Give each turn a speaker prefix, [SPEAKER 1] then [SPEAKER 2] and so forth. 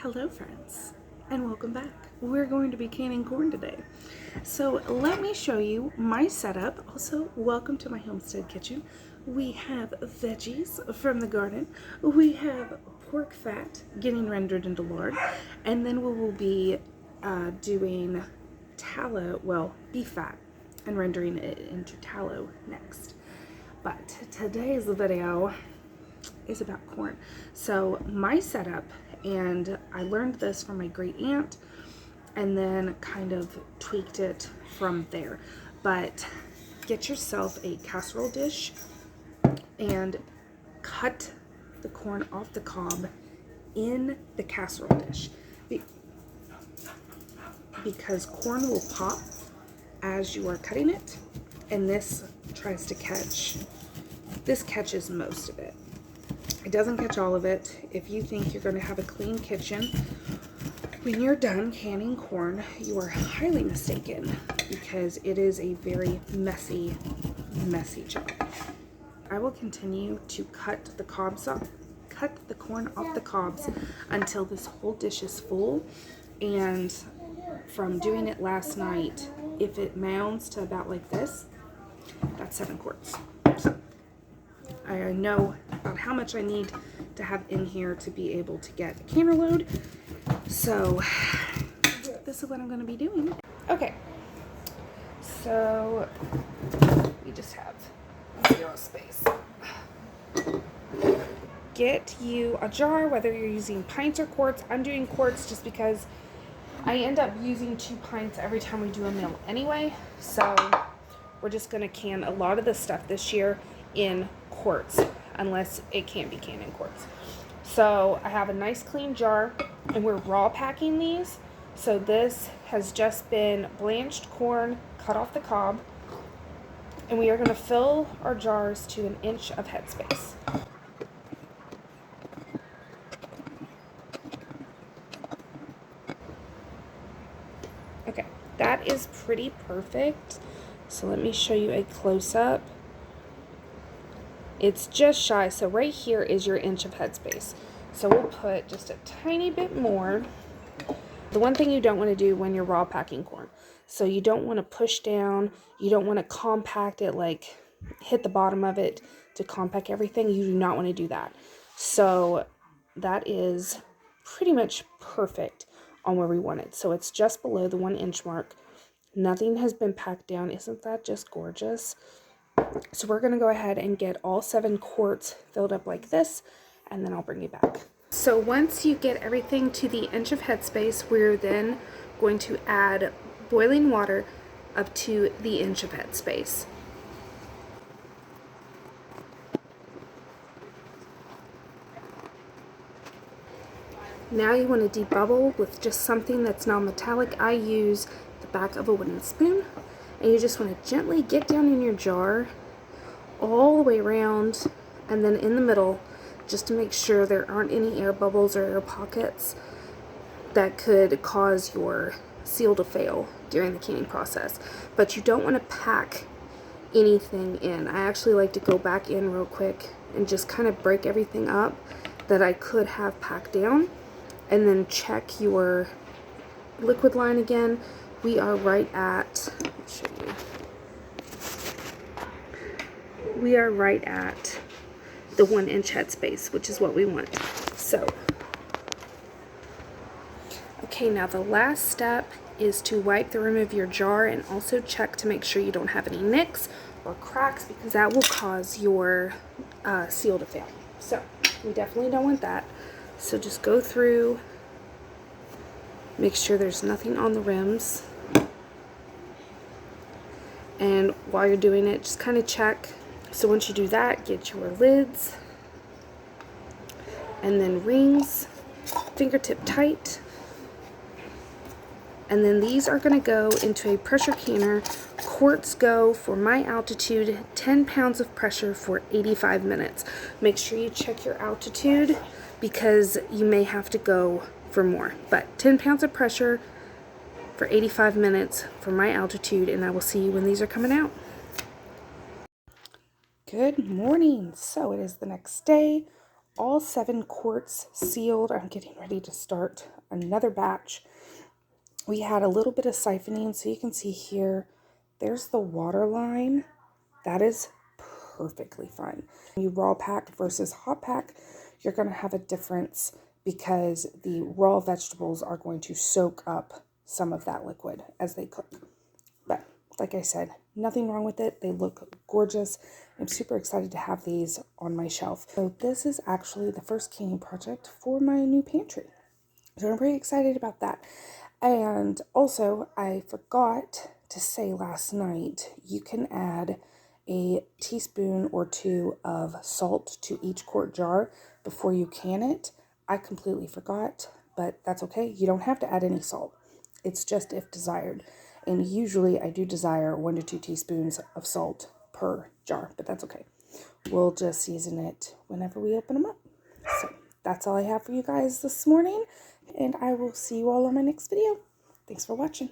[SPEAKER 1] Hello friends, and welcome back. We're going to be canning corn today. So let me show you my setup. Also, welcome to my homestead kitchen. We have veggies from the garden. We have pork fat getting rendered into lard. And then we will be doing tallow, well, beef fat, and rendering it into tallow next. But today's video is about corn. So my setup, and I learned this from my great aunt and then kind of tweaked it from there. But get yourself a casserole dish and cut the corn off the cob in the casserole dish, because corn will pop as you are cutting it, and this tries to catch. This catches most of it. It doesn't catch all of it. If you think you're going to have a clean kitchen when you're done canning corn, you are highly mistaken, because it is a very messy job. I will continue to cut the corn off the cobs until this whole dish is full. And from doing it last night, if it mounds to about like this, that's 7 quarts. So I know about how much I need to have in here to be able to get a canner load. So this is what I'm going to be doing. Okay, so we just have 0 space. Get you a jar, whether you're using pints or quarts. I'm doing quarts just because I end up using 2 pints every time we do a meal anyway. So we're just going to can a lot of this stuff this year in quarts, unless it can't be canned in quarts. So I have a nice clean jar, and we're raw packing these. So this has just been blanched corn cut off the cob, and we are going to fill our jars to 1 inch of headspace. Okay, that is pretty perfect. So let me show you a close-up. It's just shy, so right here is your 1 inch of headspace. So we'll put just a tiny bit more. The one thing you don't want to do when you're raw packing corn, so you don't want to push down, you don't want to compact it, like hit the bottom of it to compact everything. You do not want to do that. So that is pretty much perfect on where we want it. So it's just below the 1 inch mark. Nothing has been packed down. Isn't that just gorgeous? So we're going to go ahead and get all 7 quarts filled up like this, and then I'll bring you back. So once you get everything to the 1 inch of headspace, we're then going to add boiling water up to the 1 inch of headspace. Now you want to debubble with just something that's non-metallic. I use the back of a wooden spoon, and you just want to gently get down in your jar all the way around, and then in the middle, just to make sure there aren't any air bubbles or air pockets that could cause your seal to fail during the canning process. But you don't want to pack anything in. I actually like to go back in real quick and just kind of break everything up that I could have packed down, and then check your liquid line again. We are right at, let's show you. We are right at the 1 inch headspace, which is what we want. So, okay, now the last step is to wipe the rim of your jar and also check to make sure you don't have any nicks or cracks, because that will cause your seal to fail. So we definitely don't want that. So just go through, make sure there's nothing on the rims, and while you're doing it, just kind of check. So once you do that, get your lids, and then rings, fingertip tight, and then these are going to go into a pressure canner. Quarts go, for my altitude, 10 pounds of pressure for 85 minutes. Make sure you check your altitude, because you may have to go for more. But 10 pounds of pressure for 85 minutes for my altitude, and I will see you when these are coming out. Good morning. So it is the next day. all 7 quarts sealed. I'm getting ready to start another batch. We had a little bit of siphoning, so you can see here, there's the water line. That is perfectly fine. When you raw pack versus hot pack, you're going to have a difference because the raw vegetables are going to soak up some of that liquid as they cook. But like I said, nothing wrong with it. They look gorgeous. I'm super excited to have these on my shelf. So this is actually the first canning project for my new pantry. So I'm pretty excited about that. And also, I forgot to say last night, you can add a teaspoon or 2 of salt to each quart jar before you can it. I completely forgot, but that's okay. You don't have to add any salt. It's just if desired. And usually I do desire 1 to 2 teaspoons of salt per jar, but that's okay. We'll just season it whenever we open them up. So that's all I have for you guys this morning, and I will see you all on my next video. Thanks for watching.